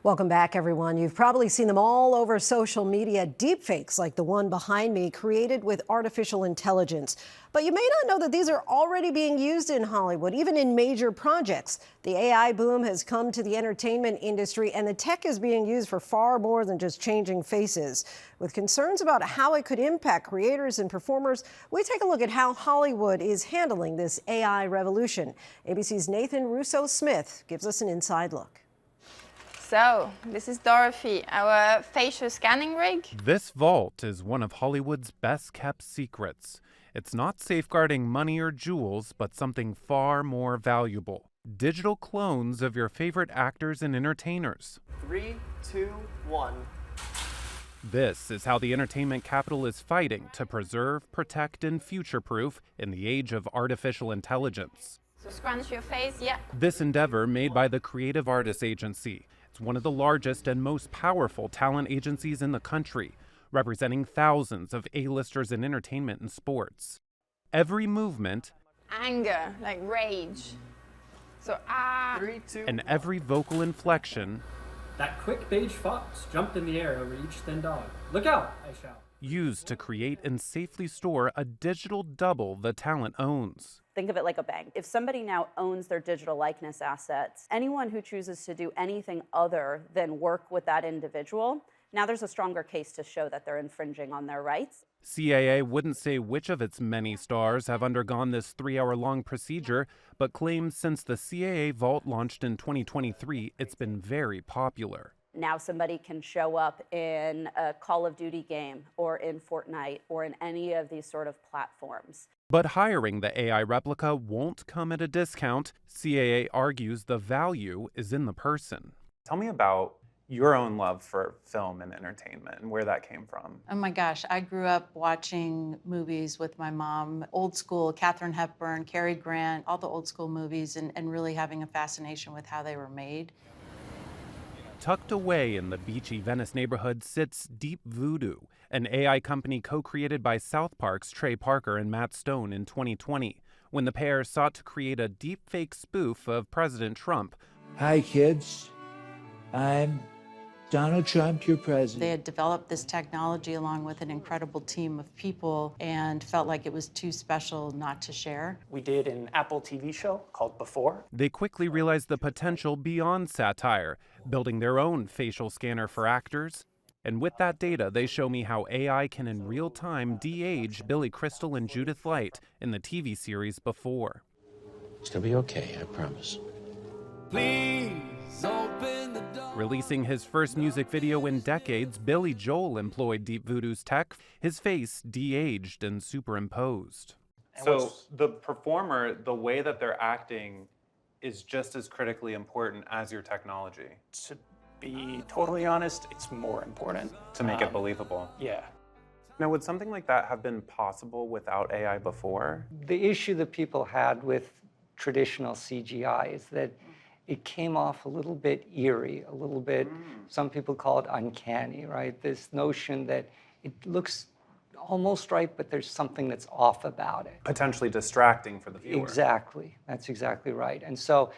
Welcome back, everyone. You've probably seen them all over social media, deepfakes like the one behind me, created with artificial intelligence. But you may not know that these are already being used in Hollywood, even in major projects. The AI boom has come to the entertainment industry, and the tech is being used for far more than just changing faces. With concerns about how it could impact creators and performers, we take a look at how Hollywood is handling this AI revolution. ABC's Nathan Rousseau Smith gives us an inside look. So, this is Dorothy, our facial scanning rig. This vault is one of Hollywood's best-kept secrets. It's not safeguarding money or jewels, but something far more valuable. Digital clones of your favorite actors and entertainers. 3, 2, 1. This is how the entertainment capital is fighting to preserve, protect, and future-proof in the age of artificial intelligence. So scrunch your face, yeah. This endeavor, made by the Creative Artists Agency, it's one of the largest and most powerful talent agencies in the country, representing thousands of A-listers in entertainment and sports. Every movement, Anger, like rage. So, 3, 2, and every vocal inflection That quick beige fox jumped in the air over each thin dog. Look out, I shout. used to create and safely store a digital double the talent owns. Think of it like a bank. If somebody now owns their digital likeness assets, anyone who chooses to do anything other than work with that individual, now there's a stronger case to show that they're infringing on their rights. CAA wouldn't say which of its many stars have undergone this 3-hour-long procedure, but claims since the CAA Vault launched in 2023, it's been very popular. Now somebody can show up in a Call of Duty game or in Fortnite or in any of these sort of platforms. But hiring the AI replica won't come at a discount. CAA argues the value is in the person. Tell me about your own love for film and entertainment and where that came from. Oh my gosh, I grew up watching movies with my mom, old school, Katharine Hepburn, Cary Grant, all the old school movies, and really having a fascination with how they were made. Tucked away in the beachy Venice neighborhood sits Deep Voodoo, an AI company co-created by South Park's Trey Parker and Matt Stone in 2020, when the pair sought to create a deepfake spoof of President Trump. Hi, kids. I'm Donald Trump, your president. They had developed this technology along with an incredible team of people and felt like it was too special not to share. We did an Apple TV show called Before. They quickly realized the potential beyond satire, building their own facial scanner for actors. And with that data, they show me how AI can in real time de-age Billy Crystal and Judith Light in the TV series Before. It's gonna be okay, I promise. Please open the door. Releasing his first music video in decades, Billy Joel employed Deep Voodoo's tech, his face de-aged and superimposed. So the performer, the way that they're acting is just as critically important as your technology. To be totally honest, it's more important. To make it believable. Yeah. Now, would something like that have been possible without AI before? The issue that people had with traditional CGI is that it came off a little bit eerie, a little bit, some people call it uncanny, right? This notion that it looks almost right, but there's something that's off about it. Potentially distracting for the viewer. Exactly, that's exactly right. And so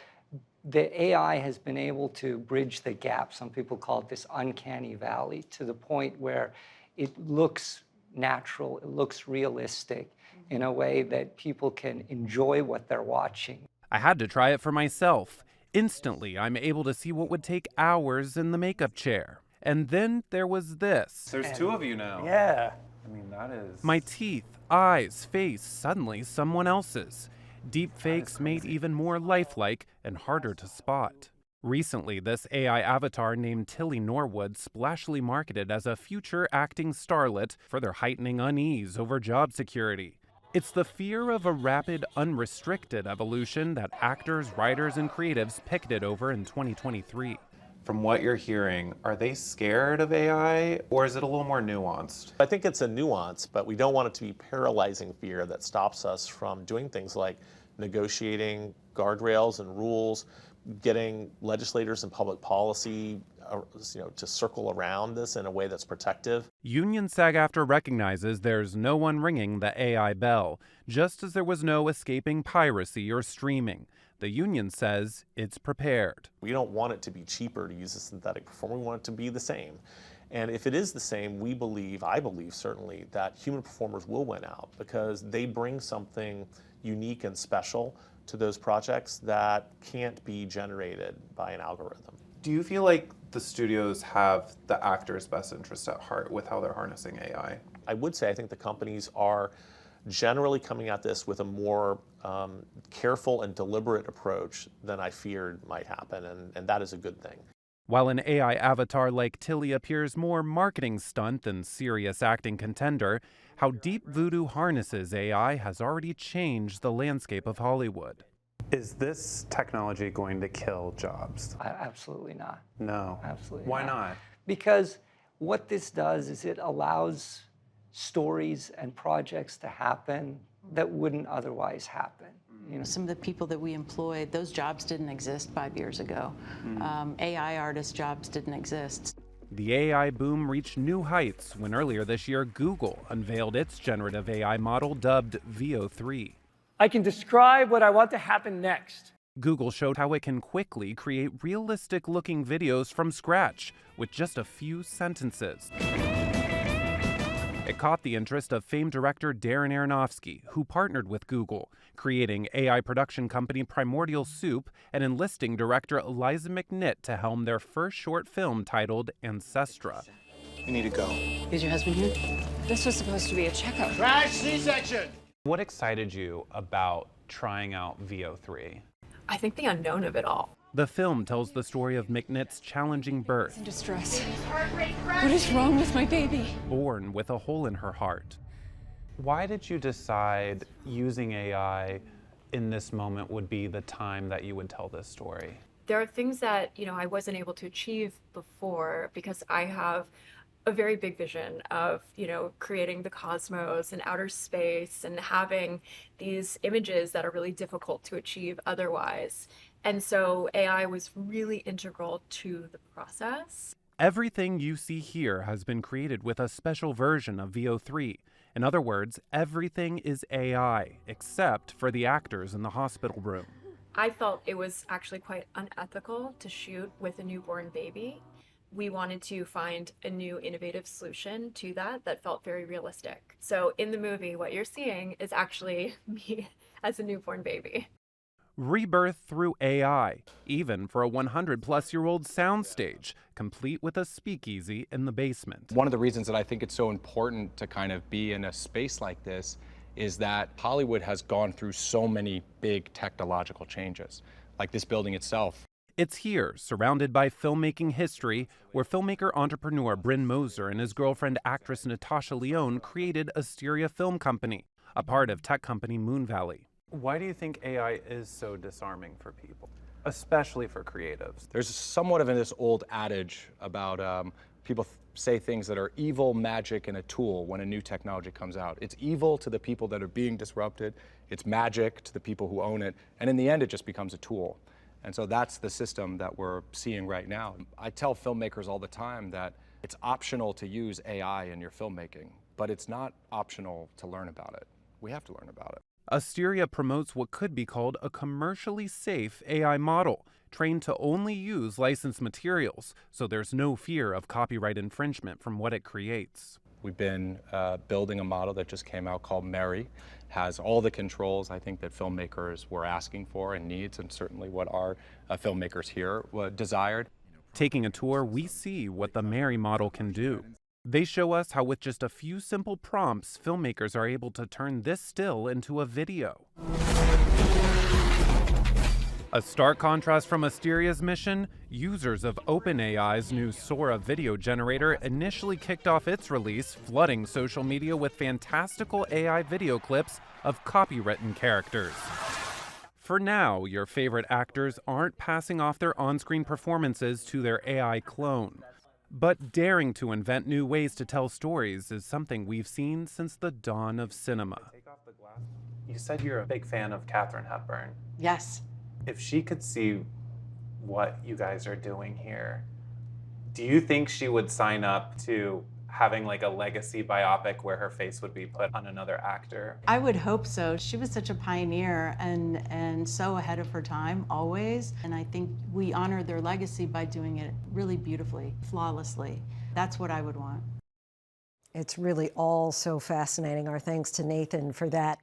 the AI has been able to bridge the gap. Some people call it this uncanny valley, to the point where it looks natural, it looks realistic in a way that people can enjoy what they're watching. I had to try it for myself. Instantly, I'm able to see what would take hours in the makeup chair. And then there was this. There's two of you now. Yeah. I mean, that is... My teeth, eyes, face, suddenly someone else's. Deepfakes made even more lifelike and harder to spot. Recently, this AI avatar named Tilly Norwood splashily marketed as a future acting starlet, further heightening unease over job security. It's the fear of a rapid, unrestricted evolution that actors, writers, and creatives picketed over in 2023. From what you're hearing, are they scared of AI, or is it a little more nuanced? I think it's a nuance, but we don't want it to be paralyzing fear that stops us from doing things like negotiating guardrails and rules, getting legislators and public policy to circle around this in a way that's protective. Union SAG-AFTRA recognizes there's no one ringing the AI bell, just as there was no escaping piracy or streaming. The union says it's prepared. We don't want it to be cheaper to use a synthetic performer. We want it to be the same. And if it is the same, I believe certainly, that human performers will win out because they bring something unique and special to those projects that can't be generated by an algorithm. Do you feel like the studios have the actors' best interest at heart with how they're harnessing AI? I would say I think the companies are generally coming at this with a more careful and deliberate approach than I feared might happen, and that is a good thing. While an AI avatar like Tilly appears more marketing stunt than serious acting contender, how Deep Voodoo harnesses AI has already changed the landscape of Hollywood. Is this technology going to kill jobs? Absolutely not. No. Absolutely Why not? Because what this does is it allows stories and projects to happen that wouldn't otherwise happen. You know? Some of the people that we employed, those jobs didn't exist 5 years ago. AI artist jobs didn't exist. The AI boom reached new heights when earlier this year Google unveiled its generative AI model dubbed VO3. I can describe what I want to happen next. Google showed how it can quickly create realistic-looking videos from scratch with just a few sentences. It caught the interest of famed director Darren Aronofsky, who partnered with Google, creating AI production company Primordial Soup and enlisting director Eliza McNitt to helm their first short film titled Ancestra. We need to go. Is your husband here? This was supposed to be a checkup. Crash C-section! What excited you about trying out VO3? I think the unknown of it all. The film tells the story of McNitt's challenging birth. In distress. What is wrong with my baby? Born with a hole in her heart. Why did you decide using AI in this moment would be the time that you would tell this story? There are things that, I wasn't able to achieve before because I have a very big vision of, creating the cosmos and outer space and having these images that are really difficult to achieve otherwise. And so AI was really integral to the process. Everything you see here has been created with a special version of VO3. In other words, everything is AI, except for the actors in the hospital room. I felt it was actually quite unethical to shoot with a newborn baby. We wanted to find a new innovative solution to that felt very realistic. So in the movie, what you're seeing is actually me as a newborn baby. Rebirth through AI, even for a 100-plus-year-old soundstage, complete with a speakeasy in the basement. One of the reasons that I think it's so important to kind of be in a space like this is that Hollywood has gone through so many big technological changes, like this building itself. It's here, surrounded by filmmaking history, where filmmaker-entrepreneur Bryn Moser and his girlfriend actress Natasha Lyonne created Asteria Film Company, a part of tech company Moon Valley. Why do you think AI is so disarming for people, especially for creatives? There's somewhat of this old adage about people say things that are evil, magic, and a tool when a new technology comes out. It's evil to the people that are being disrupted, it's magic to the people who own it, and in the end it just becomes a tool. And so that's the system that we're seeing right now. I tell filmmakers all the time that it's optional to use AI in your filmmaking, but it's not optional to learn about it. We have to learn about it. Asteria promotes what could be called a commercially safe AI model, trained to only use licensed materials, so there's no fear of copyright infringement from what it creates. We've been building a model that just came out called Mary. Has all the controls I think that filmmakers were asking for and needs, and certainly what our filmmakers here desired. Taking a tour, we see what the Mary model can do. They show us how with just a few simple prompts, filmmakers are able to turn this still into a video. A stark contrast from Asteria's mission, users of OpenAI's new Sora video generator initially kicked off its release, flooding social media with fantastical AI video clips of copywritten characters. For now, your favorite actors aren't passing off their on-screen performances to their AI clone. But daring to invent new ways to tell stories is something we've seen since the dawn of cinema. You said you're a big fan of Katharine Hepburn. Yes. If she could see what you guys are doing here, do you think she would sign up to having like a legacy biopic where her face would be put on another actor? I would hope so. She was such a pioneer and so ahead of her time, always. And I think we honor their legacy by doing it really beautifully, flawlessly. That's what I would want. It's really all so fascinating. Our thanks to Nathan for that.